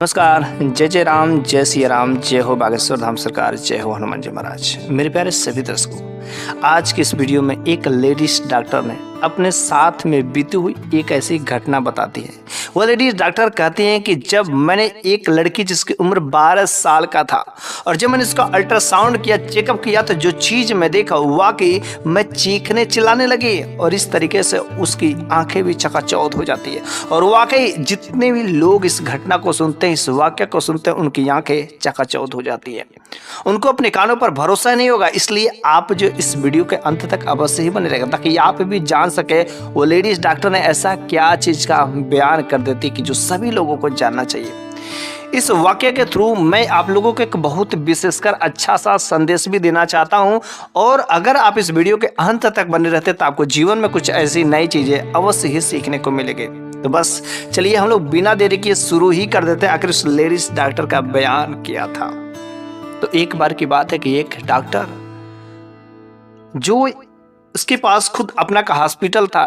नमस्कार। जय जय राम, जय सिया राम, जय हो बागेश्वर धाम सरकार, जय हो हनुमान जी महाराज। मेरे प्यारे सभी दर्शकों, आज की इस वीडियो में एक लेडीज डॉक्टर ने अपने साथ में बीती हुई एक ऐसी घटना बताती है। वो लेडीज डॉक्टर कहती हैं कि जब मैंने एक लड़की जिसकी उम्र 12 साल का था और जब मैंने इसका अल्ट्रासाउंड किया, चेकअप किया, तो जो चीज़ मैं देखा वाकई मैं चीखने चिल्लाने लगी और इस तरीके से उसकी आंखें भी चकाचौंध हो जाती है। और वाकई जितने भी लोग इस घटना को सुनते हैं, इस वाक्य को सुनते हैं, उनकी आंखें चकाचौंध हो जाती है। उनको अपने कानों पर भरोसा नहीं होगा। इसलिए आप जो इस वीडियो के अंत तक अवश्य ही बने रहेगा ताकि आप भी जान सके वो लेडीज डॉक्टर ने ऐसा क्या चीज का बयान कर देती कि जो सभी लोगों को जानना चाहिए। इस वाक्य के थ्रू मैं आप लोगों को एक बहुत विशेषकर अच्छा सा संदेश भी देना चाहता हूं। और अगर आप इस वीडियो के अंत तक बने रहते तो आपको जीवन में कुछ ऐसी नई चीजें अवश्य ही सीखने को मिलेगी। तो बस चलिए हम लोग बिना देरी किए शुरू ही कर देते हैं। आखिर उस लेडीज डॉक्टर का बयान किया था। तो एक बार की बात है कि एक डॉक्टर जो उसके पास खुद अपना का हॉस्पिटल था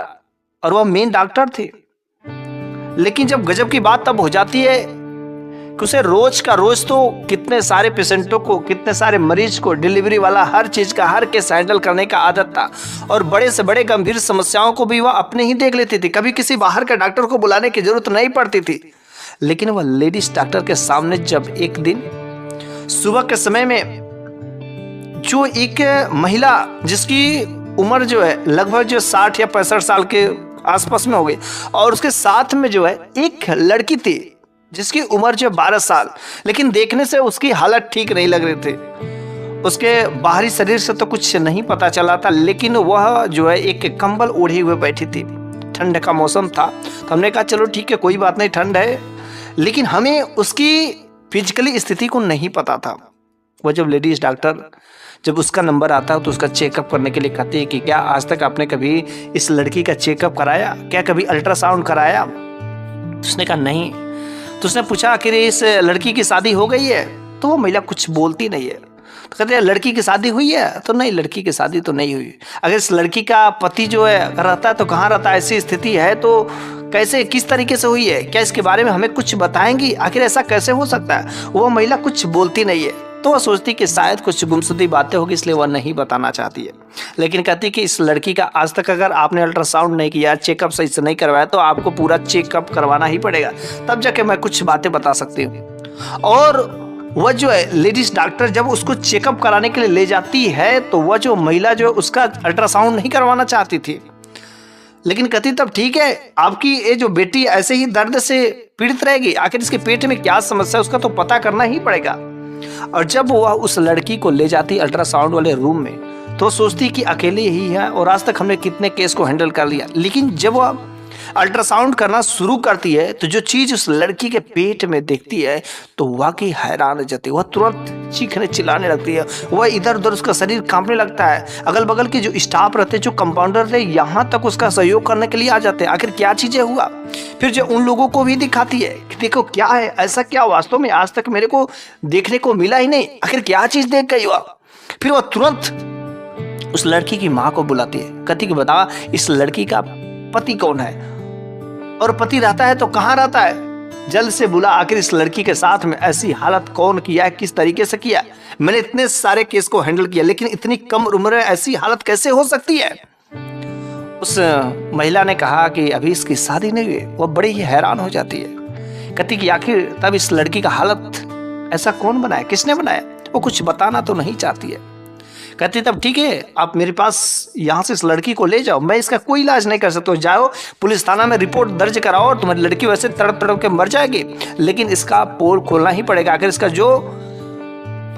और वह मेन डॉक्टर थे, लेकिन जब गजब की बात तब हो जाती है कि उसे रोज का रोज तो कितने सारे पेशेंटों को, कितने सारे मरीज को, डिलीवरी वाला हर चीज का हर केस हैंडल करने का आदत था और बड़े से बड़े गंभीर समस्याओं को भी वह अपने ही देख लेती थी। कभी किसी बाहर के डॉक्टर को बुलाने की जरूरत नहीं पड़ती थी। लेकिन वह लेडीज डॉक्टर के सामने जब एक दिन सुबह के समय में जो एक महिला जिसकी उम्र जो है लगभग जो 60 या 65 साल के आसपास में हो गई और उसके साथ में जो है एक लड़की थी जिसकी उम्र जो 12 साल, लेकिन देखने से उसकी हालत ठीक नहीं लग रही थी। उसके बाहरी शरीर से तो कुछ नहीं पता चला था, लेकिन वह जो है एक कंबल ओढ़े हुए बैठी थी। ठंड का मौसम था तो हमने कहा चलो ठीक है, कोई बात नहीं, ठंड है, लेकिन हमें उसकी फिजिकली स्थिति को नहीं पता था। वह जब लेडीज डॉक्टर जब उसका नंबर आता है तो उसका चेकअप करने के लिए कहती है कि क्या आज तक आपने कभी इस लड़की का चेकअप कराया, क्या कभी अल्ट्रासाउंड कराया? उसने कहा नहीं। तो उसने पूछा कि इस लड़की की शादी हो गई है? तो वो महिला कुछ बोलती नहीं है। तो कहते हैं लड़की की शादी हुई है? तो नहीं, लड़की की शादी तो नहीं हुई। अगर इस लड़की का पति जो है रहता है तो कहाँ रहता है? ऐसी स्थिति है तो कैसे, किस तरीके से हुई है? क्या इसके बारे में हमें कुछ बताएंगी? आखिर ऐसा कैसे हो सकता है? वो महिला कुछ बोलती नहीं है। तो वह सोचती कि शायद कुछ गुमसुदी बातें होगी, इसलिए वह नहीं बताना चाहती है। लेकिन कहती कि इस लड़की का आज तक अगर आपने अल्ट्रासाउंड नहीं किया, चेकअप सही से नहीं करवाया, तो आपको पूरा चेकअप करवाना ही पड़ेगा, तब जाके मैं कुछ बातें बता सकती हूँ। और वह जो है लेडीज डॉक्टर जब उसको चेकअप कराने के लिए ले जाती है तो वह जो महिला जो है उसका अल्ट्रासाउंड नहीं करवाना चाहती थी। लेकिन कहती तब ठीक है, आपकी ये जो बेटी ऐसे ही दर्द से पीड़ित रहेगी, आखिर इसके पेट में क्या समस्या है उसका तो पता करना ही पड़ेगा। और जब वह उस लड़की को ले जाती अल्ट्रासाउंड वाले रूम में तो सोचती कि अकेले ही है और आज तक हमने कितने केस को हैंडल कर लिया। लेकिन जब वह अल्ट्रासाउंड करना शुरू करती है तो जो चीज उस लड़की के पेट में देखती है तो वाकई हैरान हो जाती है। वह तुरंत चीखने चिल्लाने लगती है, वह इधर उधर उसका शरीर कांपने लगता है। अगल बगल के जो स्टाफ रहते, जो कंपाउंडर थे, यहाँ तक उसका सहयोग करने के लिए आ जाते हैं। आखिर क्या चीजें हुआ? फिर जो उन लोगों को भी दिखाती है कि देखो क्या है, ऐसा क्या वास्तव में आज तक मेरे को देखने को मिला ही नहीं, आखिर क्या चीज देख गई वह? फिर वह तुरंत उस लड़की की माँ को बुलाती है, कहती कि बता इस लड़की का पति कौन है और पति रहता है तो कहाँ रहता है, जल्द से बुला। आखिर इस लड़की के साथ में ऐसी हालत कौन किया है, किस तरीके से किया? मैंने इतने सारे केस को हैंडल किया, लेकिन इतनी कम उम्र में ऐसी हालत कैसे हो सकती है? उस महिला ने कहा कि अभी इसकी शादी नहीं हुई। वह बड़ी ही हैरान हो जाती है, कहती कि आखिर तब इस लड़की का हालत ऐसा कौन बनाया, किसने बनाया? वो कुछ बताना तो नहीं चाहती है। कहती तब ठीक है, आप मेरे पास यहाँ से इस लड़की को ले जाओ, मैं इसका कोई इलाज नहीं कर सकता, जाओ पुलिस थाना में रिपोर्ट दर्ज कराओ और तुम्हारी लड़की वैसे तड़प तड़प के मर जाएगी, लेकिन इसका पोल खोलना ही पड़ेगा। आखिर इसका जो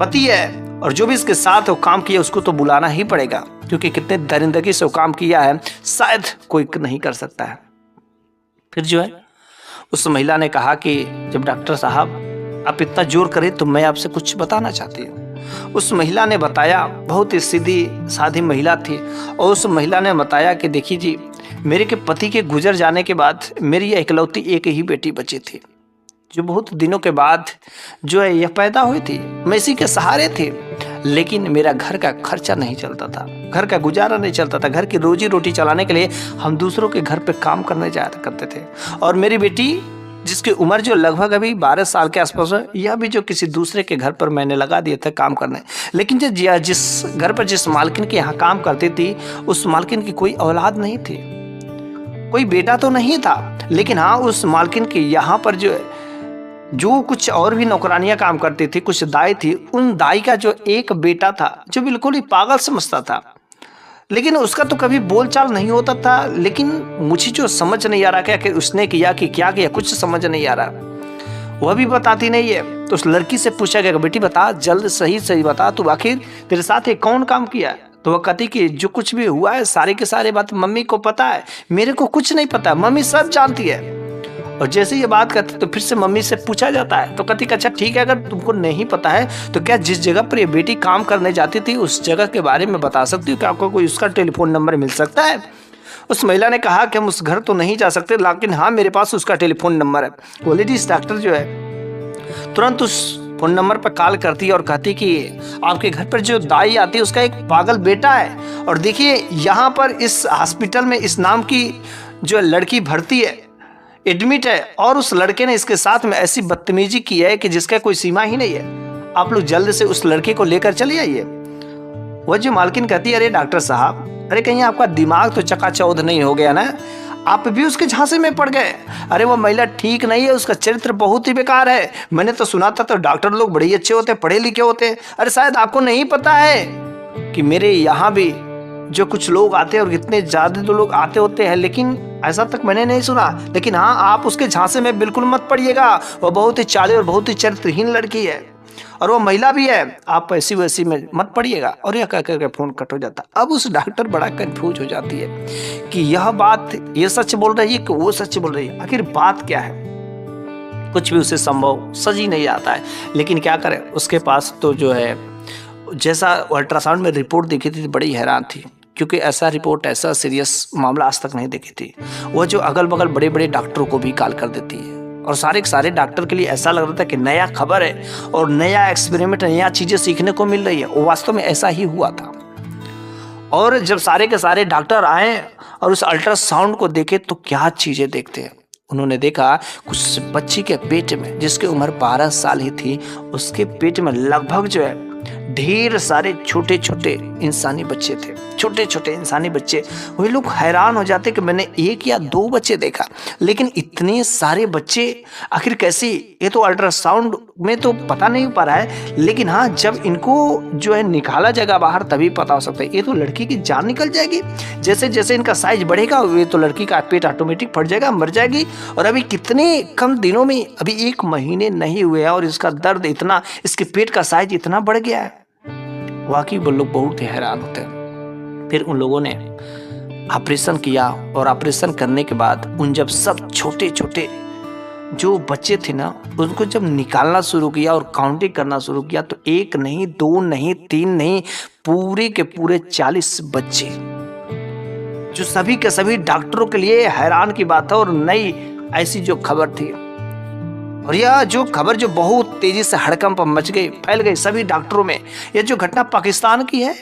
पति है और जो भी इसके साथ वो काम किया उसको तो बुलाना ही पड़ेगा, क्योंकि कितने दरिंदगी से वो काम किया है शायद कोई नहीं कर सकता है। फिर जो है उस महिला ने कहा कि जब डॉक्टर साहब आप इतना जोर करें तो मैं आपसे कुछ बताना चाहती हूँ। उस महिला ने बताया, बहुत ही सीधी साधी महिला थी, और उस महिला ने बताया कि देखिए जी, मेरे के पति के गुजर जाने के बाद मेरी यह इकलौती एक ही बेटी बची थी, जो बहुत दिनों के बाद जो है यह पैदा हुई थी। मैं इसी के सहारे थी, लेकिन मेरा घर का खर्चा नहीं चलता था, घर का गुजारा नहीं चलता था। घर की रोजी रोटी चलाने के लिए हम दूसरों के घर पे काम करने जाया करते थे और मेरी बेटी जिसकी उम्र जो लगभग अभी 12 साल के आसपास है, यह भी जो किसी दूसरे के घर पर मैंने लगा दिए थे काम करने। लेकिन जिस घर पर जिस मालकिन के यहाँ काम करती थी, उस मालकिन की कोई औलाद नहीं थी, कोई बेटा तो नहीं था। लेकिन हाँ, उस मालकिन के यहाँ पर जो कुछ और भी नौकरानियां काम करती थी, कुछ दाई थी, उन दाई का जो एक बेटा था जो बिल्कुल ही पागल समझता था। लेकिन उसका तो कभी बोलचाल नहीं होता था। लेकिन मुझे जो समझ नहीं आ रहा क्या कि उसने किया कि क्या किया, कुछ समझ नहीं आ रहा। वह भी बताती नहीं है। तो उस लड़की से पूछा गया, बेटी बता, जल्द सही सही बता, तू आखिर तेरे साथ ये कौन काम किया। तो वह कहती कि जो कुछ भी हुआ है सारे के सारे बात मम्मी को पता है, मेरे को कुछ नहीं पता, मम्मी सब जानती है। और जैसे ये बात करती तो फिर से मम्मी से पूछा जाता है। तो कहती कि अच्छा ठीक है, अगर तुमको नहीं पता है तो क्या जिस जगह पर ये बेटी काम करने जाती थी उस जगह के बारे में बता सकती हो कि आपको कोई उसका टेलीफोन नंबर मिल सकता है। उस महिला ने कहा कि हम उस घर तो नहीं जा सकते, लेकिन हाँ मेरे पास उसका टेलीफोन नंबर है। वो लेडीज डॉक्टर जो है तुरंत उस फोन नंबर पर कॉल करती है और कहती कि आपके घर पर जो दाई आती है उसका एक पागल बेटा है, और देखिए यहाँ पर इस हॉस्पिटल में इस नाम की जो लड़की भर्ती है, एडमिट है, और उस लड़के ने इसके साथ में ऐसी बदतमीजी की है कि जिसका कोई सीमा ही नहीं है। आप लोग जल्द से उस लड़के को लेकर चले आइए। वह जो मालकिन कहती है, अरे डॉक्टर साहब, अरे कहीं आपका दिमाग तो चकाचौंध नहीं हो गया ना, आप भी उसके झांसे में पड़ गए। अरे वो महिला ठीक नहीं है, उसका चरित्र बहुत ही बेकार है। मैंने तो सुना था तो डॉक्टर लोग बड़े ही अच्छे होते, पढ़े लिखे होते। अरे शायद आपको नहीं पता है कि मेरे यहाँ भी जो कुछ लोग आते हैं, और इतने ज्यादा तो लोग आते होते हैं, लेकिन ऐसा तक मैंने नहीं सुना। लेकिन हाँ, आप उसके झांसे में बिल्कुल मत पड़िएगा। वो बहुत ही चालू और बहुत ही चरित्रहीन लड़की है, और वो महिला भी है, आप ऐसी वैसी में मत पड़िएगा। और यह कह करके फोन कट हो जाता। अब उस डॉक्टर बड़ा कंफ्यूज हो जाती है कि यह बात ये सच बोल रही है कि वो सच बोल रही है, आखिर बात क्या है। कुछ भी उसे संभव सच ही नहीं आता है। लेकिन क्या करे, उसके पास तो जो है जैसा अल्ट्रासाउंड में रिपोर्ट देखी थी, बड़ी हैरान थी, क्योंकि ऐसा रिपोर्ट, ऐसा सीरियस मामला आज तक नहीं देखी थी। वह जो अगल बगल बड़े बड़े डॉक्टरों को भी कॉल कर देती है, और सारे के सारे डॉक्टर के लिए ऐसा लग रहा था कि नया खबर है और नया एक्सपेरिमेंट, नया चीजें सीखने को मिल रही है। वो वास्तव में ऐसा ही हुआ था। और जब सारे के सारे डॉक्टर आए और उस अल्ट्रासाउंड को देखे तो क्या चीजें देखते हैं। उन्होंने देखा कुछ बच्ची के पेट में, जिसकी उम्र 12 साल ही थी, उसके पेट में लगभग जो है ढेर सारे छोटे छोटे इंसानी बच्चे थे, छोटे छोटे इंसानी बच्चे। वही लोग हैरान हो जाते कि मैंने एक या दो बच्चे देखा, लेकिन इतने सारे बच्चे आखिर कैसे। ये तो अल्ट्रासाउंड में तो पता नहीं पा रहा है, लेकिन हाँ जब इनको जो है निकाला जाएगा बाहर तभी पता हो सकता है। ये तो लड़की की जान निकल जाएगी। जैसे जैसे इनका साइज बढ़ेगा ये तो लड़की का पेट ऑटोमेटिक फट जाएगा, मर जाएगी। और अभी कितने कम दिनों में, अभी 1 महीने नहीं हुए हैं, और इसका दर्द इतना, इसके पेट का साइज इतना बढ़ गया है। वाकई वो लोग बहुत ही हैरान होते हैं। फिर उन लोगों ने ऑपरेशन किया, और ऑपरेशन करने के बाद उन जब सब छोटे छोटे जो बच्चे थे ना, उनको जब निकालना शुरू किया और काउंटिंग करना शुरू किया, तो 1 नहीं, 2 नहीं, 3 नहीं, पूरे के पूरे 40 बच्चे, जो सभी के सभी डॉक्टरों के लिए हैरान की बात है और नई ऐसी जो खबर थी। और यह जो खबर जो बहुत तेजी से हड़कंप मच गई, फैल गई सभी डॉक्टरों में। यह जो घटना पाकिस्तान की है,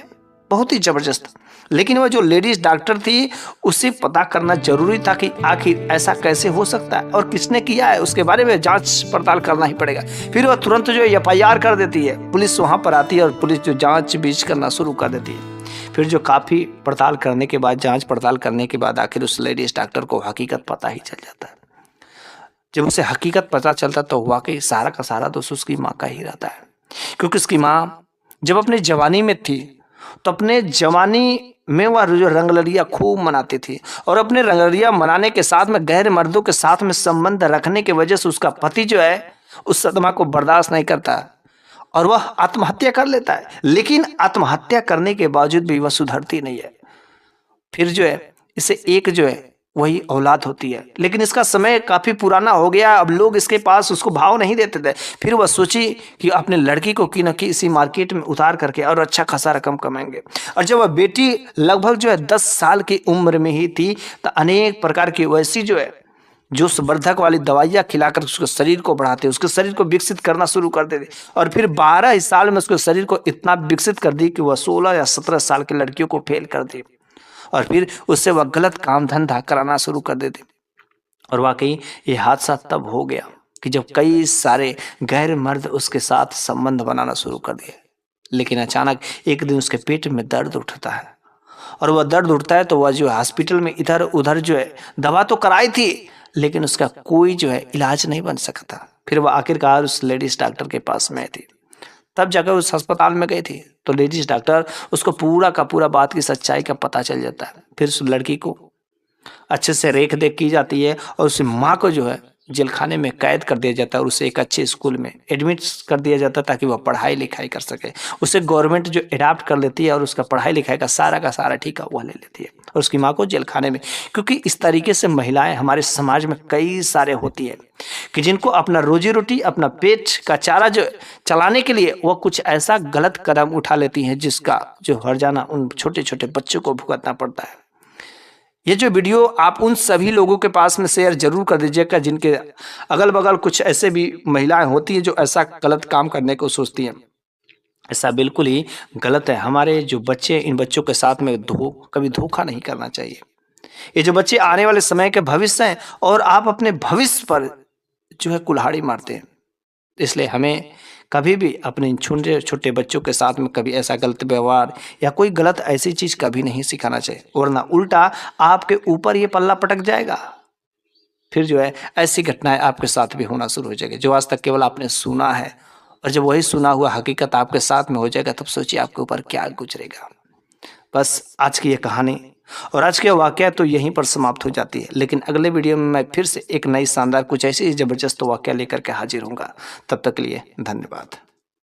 बहुत ही जबरदस्त। लेकिन वह जो लेडीज डॉक्टर थी, उसे पता करना जरूरी था कि आखिर ऐसा कैसे हो सकता है और किसने किया है, उसके बारे में जांच पड़ताल करना ही पड़ेगा। फिर वह तुरंत जो FIR कर देती है, पुलिस वहां पर आती है और पुलिस जो जांच बीच करना शुरू कर देती है। फिर जो काफी पड़ताल करने के बाद, जांच पड़ताल करने के बाद आखिर उस लेडीज डॉक्टर को हकीकत पता ही चल जाता है। जब उसे हकीकत पता चलता तो वाकई सारा का सारा दोष उसकी माँ का ही रहता है, क्योंकि उसकी माँ जब अपनी जवानी में थी तो अपने जवानी में वह जो रंगलरिया खूब मनाती थी, और अपने रंगलरिया मनाने के साथ में गैर मर्दों के साथ में संबंध रखने की वजह से उसका पति जो है उस सदमा को बर्दाश्त नहीं करता और वह आत्महत्या कर लेता है। लेकिन आत्महत्या करने के बावजूद भी वह सुधरती नहीं है। फिर जो है इसे एक जो है वही औलाद होती है, लेकिन इसका समय काफी पुराना हो गया, अब लोग इसके पास उसको भाव नहीं देते थे। फिर वह सोची कि अपने लड़की को कि न कि इसी मार्केट में उतार करके और अच्छा खासा रकम कमाएंगे। और जब वह बेटी लगभग जो है 10 साल की उम्र में ही थी, तो अनेक प्रकार की वैसी जो है जो संवर्धक वाली दवाइयाँ खिलाकर उसके शरीर को बढ़ाते, उसके शरीर को विकसित करना शुरू कर देते। और फिर 12 ही साल में उसके शरीर को इतना विकसित कर दी कि वह 16 या 17 साल की लड़कियों को फेल कर दी, और फिर उससे वह गलत काम धंधा कराना शुरू कर देते। और वाकई ये हादसा तब हो गया कि जब कई सारे गैर मर्द उसके साथ संबंध बनाना शुरू कर दिए। लेकिन अचानक एक दिन उसके पेट में दर्द उठता है, और वह दर्द उठता है तो वह जो है हॉस्पिटल में इधर उधर जो है दवा तो कराई थी, लेकिन उसका कोई जो है इलाज नहीं बन सका था। फिर वह आखिरकार उस लेडीज डॉक्टर के पास में आई थी, तब जाकर उस अस्पताल में गई थी। तो लेडीज डॉक्टर उसको पूरा का पूरा बात की सच्चाई का पता चल जाता है। फिर उस लड़की को अच्छे से रेख देख की जाती है, और उस माँ को जो है जेल खाने में कैद कर दिया जाता है, और उसे एक अच्छे स्कूल में एडमिट कर दिया जाता है ताकि वह पढ़ाई लिखाई कर सके। उसे गवर्नमेंट जो अडाप्ट कर लेती है और उसका पढ़ाई लिखाई का सारा ठेका वह ले लेती है, और उसकी माँ को जेल खाने में। क्योंकि इस तरीके से महिलाएं हमारे समाज में कई सारे होती है कि जिनको अपना रोजी रोटी, अपना पेट का चारा जो चलाने के लिए वह कुछ ऐसा गलत कदम उठा लेती हैं जिसका जो हर्जाना उन छोटे छोटे बच्चों को भुगतना पड़ता है। ये जो वीडियो आप उन सभी लोगों के पास में शेयर जरूर कर दीजिएगा जिनके अगल बगल कुछ ऐसे भी महिलाएं होती हैं जो ऐसा गलत काम करने को सोचती हैं। ऐसा बिल्कुल ही गलत है। हमारे जो बच्चे, इन बच्चों के साथ में कभी धोखा नहीं करना चाहिए। ये जो बच्चे आने वाले समय के भविष्य हैं, और आप अपने भविष्य पर जो है कुल्हाड़ी मारते हैं। इसलिए हमें कभी भी अपने छोटे छोटे बच्चों के साथ में कभी ऐसा गलत व्यवहार या कोई गलत ऐसी चीज कभी नहीं सिखाना चाहिए, वरना उल्टा आपके ऊपर ये पल्ला पटक जाएगा। फिर जो है ऐसी घटनाएं आपके साथ भी होना शुरू हो जाएगी जो आज तक केवल आपने सुना है, और जब वही सुना हुआ हकीकत आपके साथ में हो जाएगा तब सोचिए आपके ऊपर क्या गुजरेगा। बस आज की ये कहानी और आज के वाकया तो यहीं पर समाप्त हो जाती है, लेकिन अगले वीडियो में मैं फिर से एक नई शानदार कुछ ऐसी ज़बरदस्त वाकया लेकर के हाजिर होऊंगा। तब तक के लिए धन्यवाद।